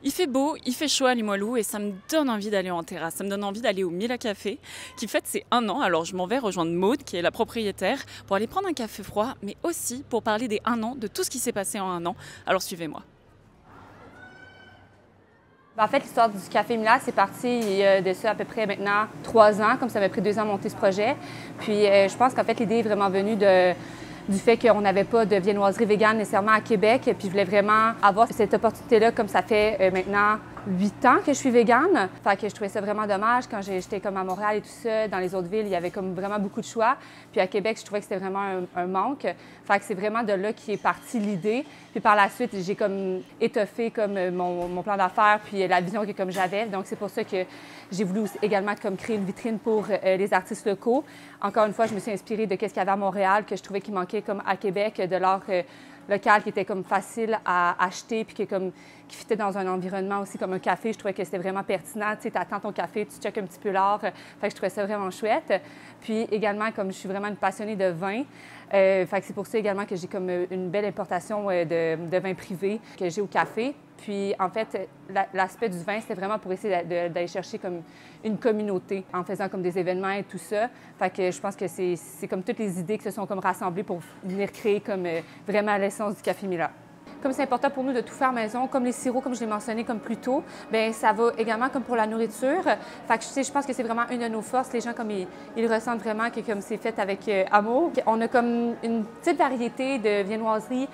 Il fait beau, il fait chaud à Limoilou et ça me donne envie d'aller en terrasse. Ça me donne envie d'aller au Mila Café qui fête ses 1 an. Alors je m'en vais rejoindre Maude qui est la propriétaire pour aller prendre un café froid mais aussi pour parler des 1 an, de tout ce qui s'est passé en 1 an. Alors suivez-moi. En fait, l'histoire du Café Mila, c'est parti il y a de ça à peu près maintenant 3 ans, comme ça m'a pris 2 ans à monter ce projet. Puis je pense qu'en fait, l'idée est vraiment venue du fait qu'on n'avait pas de viennoiserie végane nécessairement à Québec. Puis je voulais vraiment avoir cette opportunité-là, comme ça fait maintenant 8 ans que je suis végane. Fait que je trouvais ça vraiment dommage quand j'étais comme à Montréal et tout ça. Dans les autres villes, il y avait comme vraiment beaucoup de choix. Puis à Québec, je trouvais que c'était vraiment un manque. Fait que c'est vraiment de là qui est partie l'idée. Puis par la suite, j'ai comme étoffé comme mon plan d'affaires puis la vision que comme j'avais. Donc c'est pour ça que j'ai voulu également comme créer une vitrine pour les artistes locaux. Encore une fois, je me suis inspirée de ce qu'il y avait à Montréal que je trouvais qu'il manquait comme à Québec, de l'art local qui était comme facile à acheter puis qui fitait dans un environnement aussi comme un café. Je trouvais que c'était vraiment pertinent. Tu sais, attends ton café, tu checkes un petit peu l'art. Fait que je trouvais ça vraiment chouette. Puis également, comme je suis vraiment une passionnée de vin, fait que c'est pour ça également que j'ai comme une belle importation de vin privé que j'ai au café. Puis, en fait, l'aspect du vin, c'était vraiment pour essayer d'aller chercher comme une communauté en faisant comme des événements et tout ça. Fait que je pense que c'est comme toutes les idées qui se sont comme rassemblées pour venir créer comme vraiment l'essence du Café Mila. Comme c'est important pour nous de tout faire maison, comme les sirops, comme je l'ai mentionné comme plus tôt, bien ça va également comme pour la nourriture. Fait que je pense que c'est vraiment une de nos forces. Les gens comme ils ressentent vraiment que comme c'est fait avec amour. On a comme une petite variété de viennoiseries.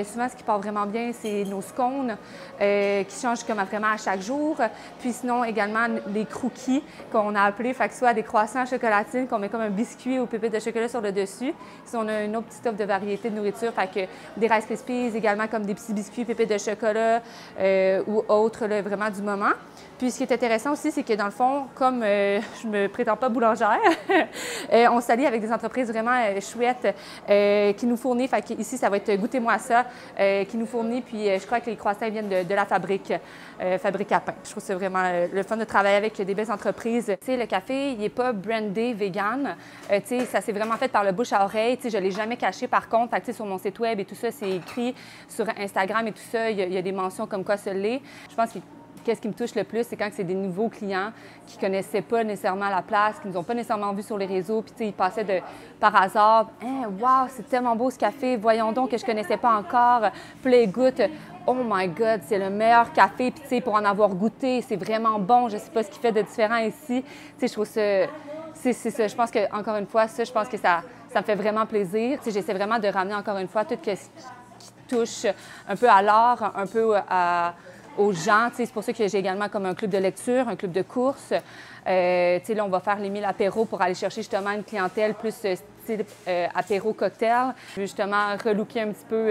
Souvent, ce qui part vraiment bien, c'est nos scones qui changent comme vraiment à chaque jour. Puis sinon, également les crookies qu'on a appelés, fait que soit des croissants à chocolatine qu'on met comme un biscuit aux pépites de chocolat sur le dessus. Sinon, on a une autre petite offre de variété de nourriture, fait que des Rice Krispies, également comme des petits biscuits, pépites de chocolat ou autres, là, vraiment du moment. Puis ce qui est intéressant aussi, c'est que dans le fond, comme je me prétends pas boulangère, on s'allie avec des entreprises vraiment chouettes qui nous fournissent. Fait que ici, ça va être Goûtez-moi ça, qui nous fournit. Puis je crois que les croissants viennent de la fabrique à pain. Je trouve que c'est vraiment le fun de travailler avec des belles entreprises. Tu sais, le café, il n'est pas brandé vegan. Tu sais, ça s'est vraiment fait par le bouche à oreille. Tu sais, je l'ai jamais caché par contre. Fait que, tu sais, sur mon site web et tout ça, c'est écrit sur Instagram et tout ça. Il y a des mentions comme quoi ça l'est. Je pense que qu'est-ce qui me touche le plus, c'est quand c'est des nouveaux clients qui ne connaissaient pas nécessairement la place, qui ne nous ont pas nécessairement vus sur les réseaux, puis tu sais, ils passaient par hasard. Hein, wow, c'est tellement beau ce café, voyons donc que je ne connaissais pas encore. Puis là, ils goûtent. Oh my God, c'est le meilleur café. Puis tu sais, pour en avoir goûté, c'est vraiment bon. Je ne sais pas ce qui fait de différent ici. Tu sais, je trouve ça. C'est ça. Je pense que encore une fois, ça, je pense que ça me fait vraiment plaisir. Tu sais, j'essaie vraiment de ramener encore une fois tout ce qui touche un peu à l'art, un peu aux gens. C'est pour ça que j'ai également comme un club de lecture, un club de course. Là, on va faire les 1000 apéros pour aller chercher justement une clientèle plus style apéro cocktail. Justement, relooker un petit peu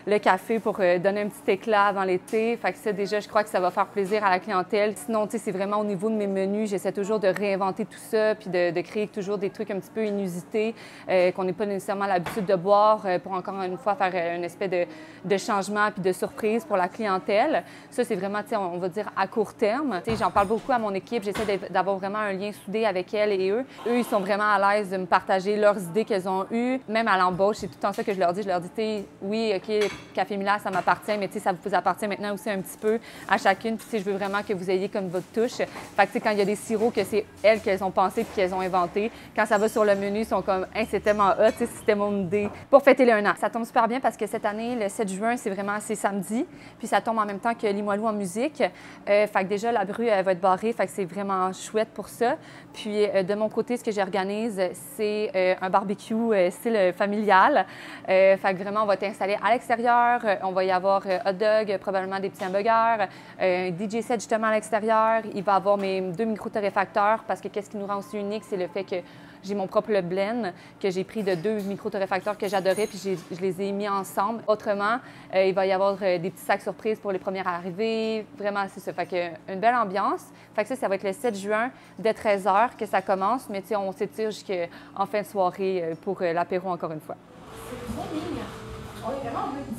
le café pour donner un petit éclat avant l'été. Fait que ça, déjà, je crois que ça va faire plaisir à la clientèle. Sinon, c'est vraiment au niveau de mes menus. J'essaie toujours de réinventer tout ça puis de créer toujours des trucs un petit peu inusités qu'on n'est pas nécessairement l'habitude de boire pour encore une fois faire une espèce de changement puis de surprise pour la clientèle. Ça, c'est vraiment, on va dire, à court terme. J'en parle beaucoup à mon équipe. J'essaie d'avoir vraiment un lien soudé avec elles et eux. Eux, ils sont vraiment à l'aise de me partager leurs idées qu'elles ont eues. Même à l'embauche, c'est tout le temps ça que je leur dis. Je leur dis, oui, OK, Café Mila, ça m'appartient, mais ça vous appartient maintenant aussi un petit peu à chacune. Puis je veux vraiment que vous ayez comme votre touche. Fait que quand il y a des sirops que c'est elles qu'elles ont pensé puis qu'elles ont inventé, quand ça va sur le menu, ils sont comme, hey, c'est tellement hot, c'était mon idée pour fêter les 1 an. Ça tombe super bien parce que cette année, le 7 juin, c'est samedi. Puis ça tombe en même temps que Limoilou en musique. Fait que déjà, la bru elle va être barrée. Fait que c'est vraiment chouette pour ça. Puis de mon côté, ce que j'organise, c'est un barbecue style familial. Fait que vraiment, on va être installé à l'extérieur. On va y avoir hot dog, probablement des petits hamburgers, un DJ set justement à l'extérieur. Il va y avoir mes 2 micro-torréfacteurs parce que qu'est-ce qui nous rend aussi unique, c'est le fait que j'ai mon propre blend que j'ai pris de 2 micro-torréfacteurs que j'adorais puis je les ai mis ensemble. Autrement, il va y avoir des petits sacs surprises pour les premières arrivées. Vraiment, c'est ça. Fait que une belle ambiance. Fait que ça va être le 7 juin dès 13h que ça commence, mais on s'étire jusqu'en fin de soirée pour l'apéro encore une fois. C'est une bonne ligne. On est vraiment en